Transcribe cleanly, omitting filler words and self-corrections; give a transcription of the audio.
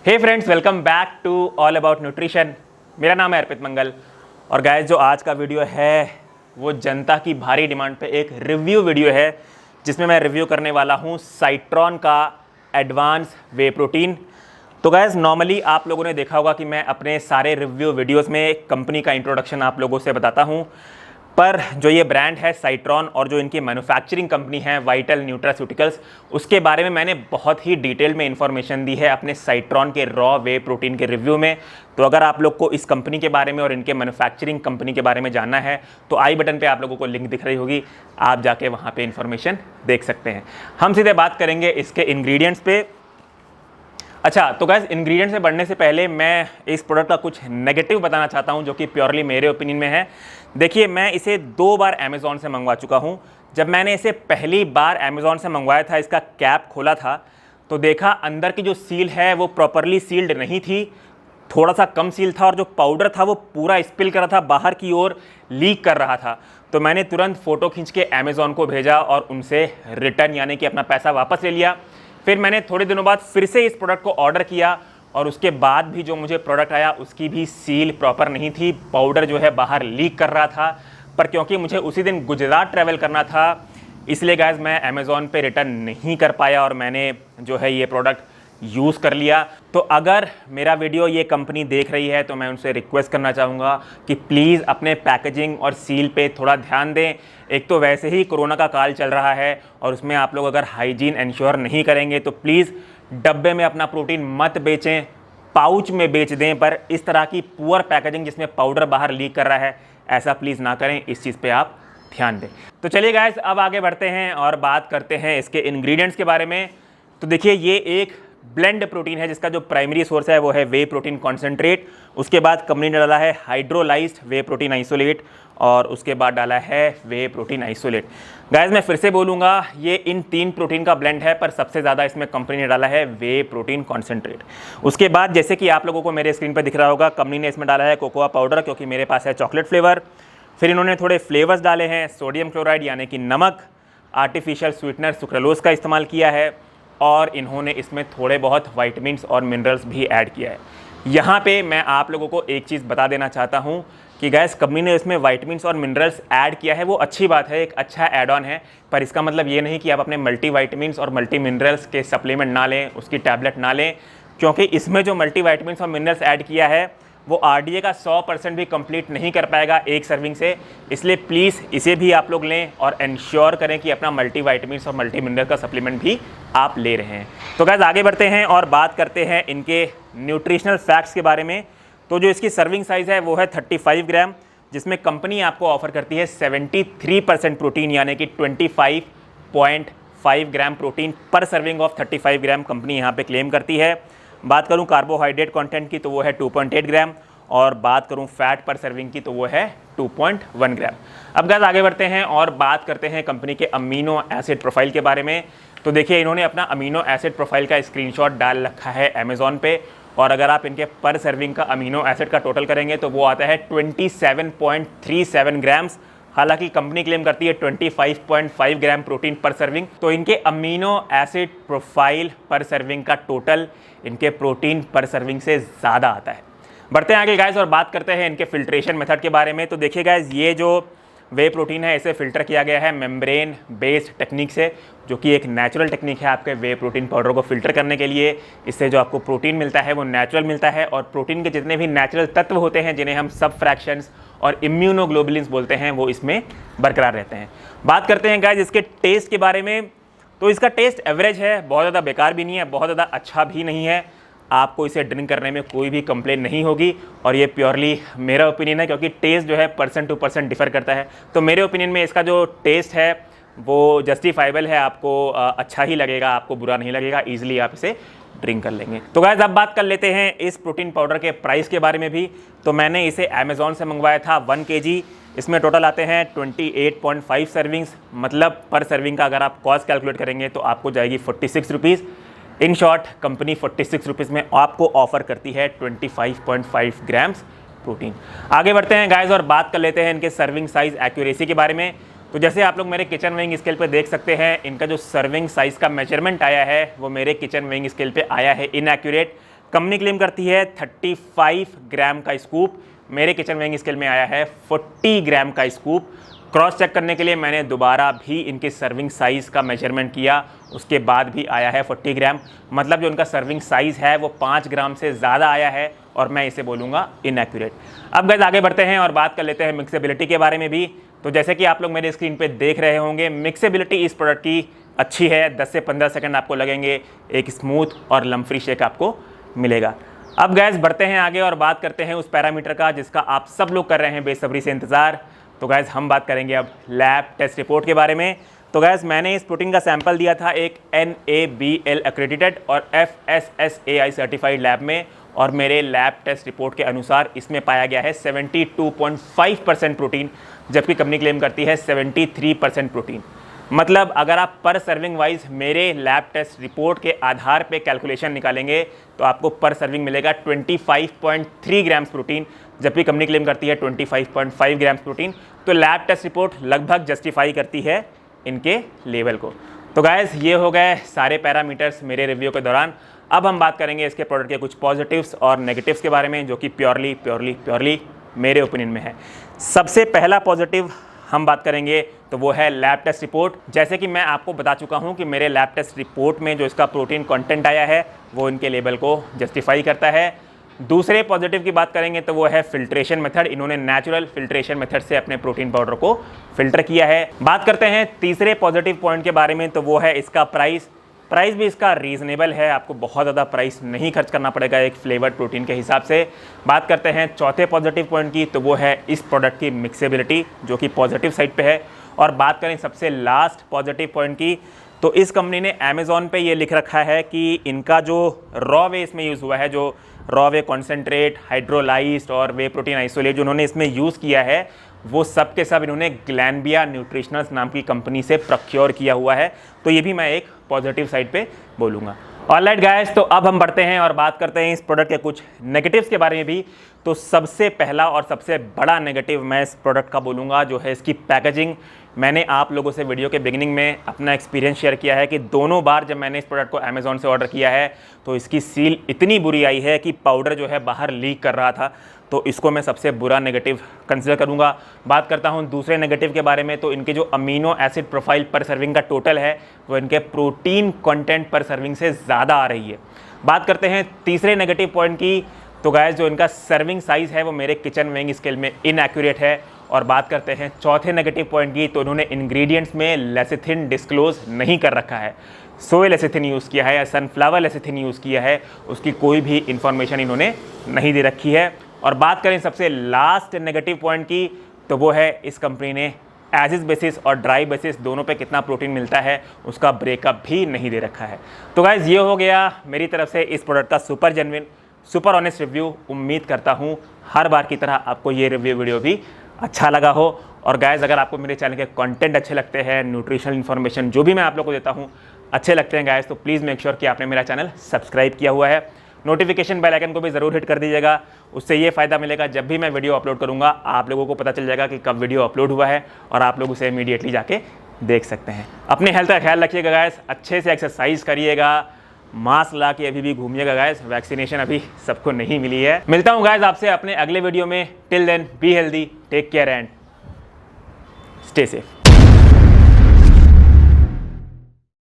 Hey friends, welcome back to all about nutrition. मेरा नाम है अर्पित मंगल और गाइस जो आज का वीडियो है वो जनता की भारी डिमांड पे एक रिव्यू वीडियो है जिसमें मैं रिव्यू करने वाला हूँ साइट्रॉन का एडवांस वे प्रोटीन। तो गाइस नॉर्मली आप लोगों ने देखा होगा कि मैं अपने सारे रिव्यू वीडियोस में कंपनी का इंट्रोडक्शन आप लोगों से बताता हूँ, पर जो ये ब्रांड है साइट्रॉन और जो इनकी मैन्युफैक्चरिंग कंपनी है वाइटल न्यूट्रास्यूटिकल्स, उसके बारे में मैंने बहुत ही डिटेल में इंफॉर्मेशन दी है अपने साइट्रॉन के रॉ वे प्रोटीन के रिव्यू में। तो अगर आप लोग को इस कंपनी के बारे में और इनके मैन्युफैक्चरिंग कंपनी के बारे में जानना है तो आई बटन पे आप लोगों को लिंक दिख रही होगी, आप जाके वहाँ पे इंफॉर्मेशन देख सकते हैं। हम सीधे बात करेंगे इसके इंग्रेडिएंट्स पे। अच्छा, तो गाइस इंग्रेडिएंट्स में बढ़ने से पहले मैं इस प्रोडक्ट का कुछ नेगेटिव बताना चाहता हूं जो कि प्योरली मेरे ओपिनियन में है। देखिए, मैं इसे 2 बार अमेज़ॉन से मंगवा चुका हूं। जब मैंने इसे पहली बार अमेज़ॉन से मंगवाया था, इसका कैप खोला था तो देखा अंदर की जो सील है वो प्रॉपरली सील्ड नहीं थी, थोड़ा सा कम सील था और जो पाउडर था वो पूरा स्पिल कर रहा था, बाहर की ओर लीक कर रहा था। तो मैंने तुरंत फ़ोटो खींच के अमेज़ॉन को भेजा और उनसे रिटर्न यानी कि अपना पैसा वापस ले लिया। फिर मैंने थोड़े दिनों बाद फिर से इस प्रोडक्ट को ऑर्डर किया और उसके बाद भी जो मुझे प्रोडक्ट आया उसकी भी सील प्रॉपर नहीं थी, पाउडर जो है बाहर लीक कर रहा था। पर क्योंकि मुझे उसी दिन गुजरात ट्रैवल करना था इसलिए गाइस मैं अमेज़ॉन पे रिटर्न नहीं कर पाया और मैंने जो है ये प्रोडक्ट यूज़ कर लिया। तो अगर मेरा वीडियो ये कंपनी देख रही है तो मैं उनसे रिक्वेस्ट करना चाहूँगा कि प्लीज़ अपने पैकेजिंग और सील पे थोड़ा ध्यान दें। एक तो वैसे ही कोरोना का काल चल रहा है और उसमें आप लोग अगर हाइजीन इंश्योर नहीं करेंगे तो प्लीज़ डब्बे में अपना प्रोटीन मत बेचें, पाउच में बेच दें। पर इस तरह की पुअर पैकेजिंग जिसमें पाउडर बाहर लीक कर रहा है, ऐसा प्लीज़ ना करें, इस चीज़ पे आप ध्यान दें। तो चलिए गाइस, अब आगे बढ़ते हैं और बात करते हैं इसके इंग्रेडिएंट्स के बारे में। तो देखिए, ये एक ब्लेंड प्रोटीन है जिसका जो प्राइमरी सोर्स है वो है वे प्रोटीन कॉन्सेंट्रेट। उसके बाद कंपनी ने डाला है हाइड्रोलाइज्ड वे प्रोटीन आइसोलेट और उसके बाद डाला है वे प्रोटीन आइसोलेट। गाइस मैं फिर से बोलूँगा, ये इन 3 प्रोटीन का ब्लेंड है, पर सबसे ज़्यादा इसमें कंपनी ने डाला है वे प्रोटीन कॉन्सेंट्रेट। उसके बाद जैसे कि आप लोगों को मेरे स्क्रीन पर दिख रहा होगा, कंपनी ने इसमें डाला है कोकोआ पाउडर क्योंकि मेरे पास है चॉकलेट फ्लेवर। फिर इन्होंने थोड़े फ्लेवर्स डाले हैं, सोडियम क्लोराइड यानी कि नमक, आर्टिफिशियल स्वीटनर सुक्रालोज का इस्तेमाल किया है और इन्होंने इसमें थोड़े बहुत वाइटामिन्स और मिनरल्स भी ऐड किया है। यहाँ पे मैं आप लोगों को एक चीज़ बता देना चाहता हूँ कि गैस कंपनी ने इसमें वाइटामिन्स और मिनरल्स ऐड किया है, वो अच्छी बात है, एक अच्छा ऐड ऑन है। पर इसका मतलब ये नहीं कि आप अपने मल्टी वाइटामिन्स और मल्टी मिनरल्स के सप्लीमेंट ना लें, उसकी टैबलेट ना लें, क्योंकि इसमें जो मल्टी वाइटामिन्स और मिनरल्स ऐड किया है वो आरडीए का 100% भी कंप्लीट नहीं कर पाएगा एक सर्विंग से। इसलिए प्लीज़ इसे भी आप लोग लें और इंश्योर करें कि अपना मल्टी वाइटामिन्स और मल्टी मिनरल का सप्लीमेंट भी आप ले रहे हैं। तो गाइस आगे बढ़ते हैं और बात करते हैं इनके न्यूट्रिशनल फैक्ट्स के बारे में। तो जो इसकी सर्विंग साइज़ है वो है 35 ग्राम, जिसमें कंपनी आपको ऑफर करती है 73% प्रोटीन यानी कि 25.5 ग्राम प्रोटीन पर सर्विंग ऑफ 35 ग्राम कंपनी यहाँ पे क्लेम करती है। बात करूँ कार्बोहाइड्रेट कंटेंट की तो वो है 2.8 ग्राम और बात करूँ फैट पर सर्विंग की तो वो है 2.1 ग्राम। अब गाइस आगे बढ़ते हैं और बात करते हैं कंपनी के अमीनो एसिड प्रोफाइल के बारे में। तो देखिए, इन्होंने अपना अमीनो एसिड प्रोफाइल का स्क्रीनशॉट डाल रखा है अमेज़ॉन पे और अगर आप इनके पर सर्विंग का अमीनो एसिड का टोटल करेंगे तो वो आता है 27.37 ग्राम्स। हालांकि कंपनी क्लेम करती है 25.5 ग्राम प्रोटीन पर सर्विंग। तो इनके अमीनो एसिड प्रोफाइल पर सर्विंग का टोटल इनके प्रोटीन पर सर्विंग से ज़्यादा आता है। बढ़ते हैं आगे गाइस और बात करते हैं इनके फिल्ट्रेशन मेथड के बारे में। तो देखिए गाइस, ये जो वे प्रोटीन है इसे फ़िल्टर किया गया है मेम्ब्रेन बेस्ड टेक्निक से, जो कि एक नेचुरल टेक्निक है आपके वे प्रोटीन पाउडर को फ़िल्टर करने के लिए। इससे जो आपको प्रोटीन मिलता है वो नेचुरल मिलता है और प्रोटीन के जितने भी नेचुरल तत्व होते हैं जिन्हें हम सब फ्रैक्शंस और इम्यूनोग्लोबुलिन्स बोलते हैं वो इसमें बरकरार रहते हैं। बात करते हैं गाइस इसके टेस्ट के बारे में। तो इसका टेस्ट एवरेज है, बहुत ज़्यादा बेकार भी नहीं है, बहुत ज़्यादा अच्छा भी नहीं है। आपको इसे ड्रिंक करने में कोई भी कंप्लेन नहीं होगी और ये प्योरली मेरा ओपिनियन है क्योंकि टेस्ट जो है पर्सन टू पर्सन डिफ़र करता है। तो मेरे ओपिनियन में इसका जो टेस्ट है वो जस्टिफाइबल है, आपको अच्छा ही लगेगा, आपको बुरा नहीं लगेगा, ईजिली आप इसे ड्रिंक कर लेंगे। तो गाइस अब बात कर लेते हैं इस प्रोटीन पाउडर के प्राइस के बारे में भी। तो मैंने इसे अमेज़ॉन से मंगवाया था 1 kg। इसमें टोटल आते हैं 28.5 सर्विंग्स, मतलब पर सर्विंग का अगर आप कॉस्ट कैलकुलेट करेंगे तो आपको जाएगी 46 rupees. In short company 46 rupees में आपको ऑफर करती है 25.5 ग्राम्स प्रोटीन। आगे बढ़ते हैं गाइस और बात कर लेते हैं इनके सर्विंग साइज़ एक्यूरेसी के बारे में। तो जैसे आप लोग मेरे किचन वेइंग स्केल पे देख सकते हैं, इनका जो सर्विंग साइज़ का मेजरमेंट आया है वो मेरे किचन वेइंग स्केल पे आया है इनएक्यूरेट। कंपनी क्लेम करती है 35 ग्राम का स्कूप, मेरे किचन वेइंग स्केल में आया है 40 ग्राम का स्कूप। क्रॉस चेक करने के लिए मैंने दोबारा भी इनके सर्विंग साइज़ का मेजरमेंट किया, उसके बाद भी आया है 40 ग्राम। मतलब जो उनका सर्विंग साइज़ है वो 5 ग्राम से ज़्यादा आया है और मैं इसे बोलूँगा इनएक्यूरेट। अब गाइस आगे बढ़ते हैं और बात कर लेते हैं मिक्सेबिलिटी के बारे में भी। तो जैसे कि आप लोग मेरे स्क्रीन पे देख रहे होंगे, मिक्सेबिलिटी इस प्रोडक्ट की अच्छी है। 10 से 15 सेकंड आपको लगेंगे, एक स्मूथ और लम्प फ्री शेक आपको मिलेगा। अब गैस बढ़ते हैं आगे और बात करते हैं उस पैरामीटर का जिसका आप सब लोग कर रहे हैं बेसब्री से इंतज़ार। तो गैस हम बात करेंगे अब लैब टेस्ट रिपोर्ट के बारे में। तो गैस मैंने इस प्रोटीन का सैंपल दिया था एक NABL एक्रेडिटेड और FSSAI सर्टिफाइड लैब में, और मेरे लैब टेस्ट रिपोर्ट के अनुसार इसमें पाया गया है 72.5% प्रोटीन, जबकि कंपनी क्लेम करती है 73% प्रोटीन। मतलब अगर आप पर सर्विंग वाइज मेरे लैब टेस्ट रिपोर्ट के आधार पे कैलकुलेशन निकालेंगे तो आपको पर सर्विंग मिलेगा 25.3 ग्राम्स प्रोटीन, जबकि कंपनी क्लेम करती है 25.5 ग्राम्स प्रोटीन। तो लैब टेस्ट रिपोर्ट लगभग जस्टिफाई करती है इनके लेवल को। तो गाइस ये हो गए सारे पैरामीटर्स मेरे रिव्यू के दौरान। अब हम बात करेंगे इसके प्रोडक्ट के कुछ पॉजिटिव्स और नेगेटिव्स के बारे में, जो कि प्योरली मेरे ओपिनियन में है। सबसे पहला पॉजिटिव हम बात करेंगे तो वो है लैब टेस्ट रिपोर्ट। जैसे कि मैं आपको बता चुका हूं कि मेरे लैब टेस्ट रिपोर्ट में जो इसका प्रोटीन कंटेंट आया है वो इनके लेवल को जस्टिफाई करता है। दूसरे पॉजिटिव की बात करेंगे तो वो है फिल्ट्रेशन मेथड। इन्होंने नेचुरल फिल्ट्रेशन मेथड से अपने प्रोटीन पाउडर को फिल्टर किया है। बात करते हैं तीसरे पॉजिटिव पॉइंट के बारे में, तो वो है इसका प्राइस भी इसका रीज़नेबल है। आपको बहुत ज़्यादा प्राइस नहीं खर्च करना पड़ेगा एक फ्लेवर्ड प्रोटीन के हिसाब से। बात करते हैं चौथे पॉजिटिव पॉइंट की, तो वो है इस प्रोडक्ट की मिक्सेबिलिटी, जो कि पॉजिटिव साइड पे है। और बात करें सबसे लास्ट पॉजिटिव पॉइंट की, तो इस कंपनी ने अमेज़ॉन पे ये लिख रखा है कि इनका जो रॉ वे इसमें यूज़ हुआ है, जो रॉ वे कॉन्सेंट्रेट, हाइड्रोलाइज्ड और वे प्रोटीन आइसोलेट जो उन्होंने इसमें यूज़ किया है, वो सब के सब इन्होंने ग्लैनबिया न्यूट्रिशनल्स नाम की कंपनी से प्रोक्योर किया हुआ है। तो ये भी मैं एक पॉजिटिव साइड पे बोलूँगा। ऑलराइट गाइस, तो अब हम बढ़ते हैं और बात करते हैं इस प्रोडक्ट के कुछ नेगेटिव्स के बारे में भी। तो सबसे पहला और सबसे बड़ा नेगेटिव मैं इस प्रोडक्ट का बोलूँगा जो है इसकी पैकेजिंग। मैंने आप लोगों से वीडियो के बिगिनिंग में अपना एक्सपीरियंस शेयर किया है कि दोनों बार जब मैंने इस प्रोडक्ट को अमेज़ॉन से ऑर्डर किया है तो इसकी सील इतनी बुरी आई है कि पाउडर जो है बाहर लीक कर रहा था। तो इसको मैं सबसे बुरा नेगेटिव कंसिडर करूंगा। बात करता हूं दूसरे नेगेटिव के बारे में, तो इनके जो अमीनो एसिड प्रोफाइल पर सर्विंग का टोटल है वो इनके प्रोटीन कंटेंट पर सर्विंग से ज़्यादा आ रही है। बात करते हैं तीसरे नेगेटिव पॉइंट की, तो गाइस जो इनका सर्विंग साइज़ है वो मेरे किचन वेइंग स्केल में इनएक्यूरेट है। और बात करते हैं चौथे नेगेटिव पॉइंट की, तो उन्होंने इंग्रेडिएंट्स में लेसिथिन डिस्क्लोज नहीं कर रखा है। सोया लेसिथिन यूज़ किया है या सनफ्लावर लेसिथिन यूज़ किया है, उसकी कोई भी इंफॉर्मेशन इन्होंने नहीं दे रखी है। और बात करें सबसे लास्ट नेगेटिव पॉइंट की, तो वो है इस कंपनी ने एज इज बेसिस और ड्राई बेसिस दोनों पे कितना प्रोटीन मिलता है उसका ब्रेकअप भी नहीं दे रखा है। तो गाइज़ ये हो गया मेरी तरफ से इस प्रोडक्ट का super genuine, super honest review. उम्मीद करता हूँ हर बार की तरह आपको ये रिव्यू वीडियो भी अच्छा लगा हो। और गाइज़ अगर आपको मेरे चैनल के कंटेंट अच्छे लगते हैं, न्यूट्रिशनल इन्फॉर्मेशन जो भी मैं आप लोगों को देता हूँ अच्छे लगते हैं गाइज़, तो प्लीज़ मेक श्योर कि आपने मेरा चैनल सब्सक्राइब किया हुआ है। नोटिफिकेशन बेल आइकन को भी ज़रूर हिट कर दीजिएगा। उससे ये फ़ायदा मिलेगा, जब भी मैं वीडियो अपलोड करूँगा आप लोगों को पता चल जाएगा कि कब वीडियो अपलोड हुआ है और आप लोग उसे इमीडिएटली जाके देख सकते हैं। अपने हेल्थ का ख्याल रखिएगा गाइस, अच्छे से एक्सरसाइज करिएगा, मास्क ला के अभी भी घूमिएगा गाइस, वैक्सीनेशन अभी सबको नहीं मिली है। मिलता हूँ गाइस आपसे अपने अगले वीडियो में। Till then be healthy, take care and stay safe.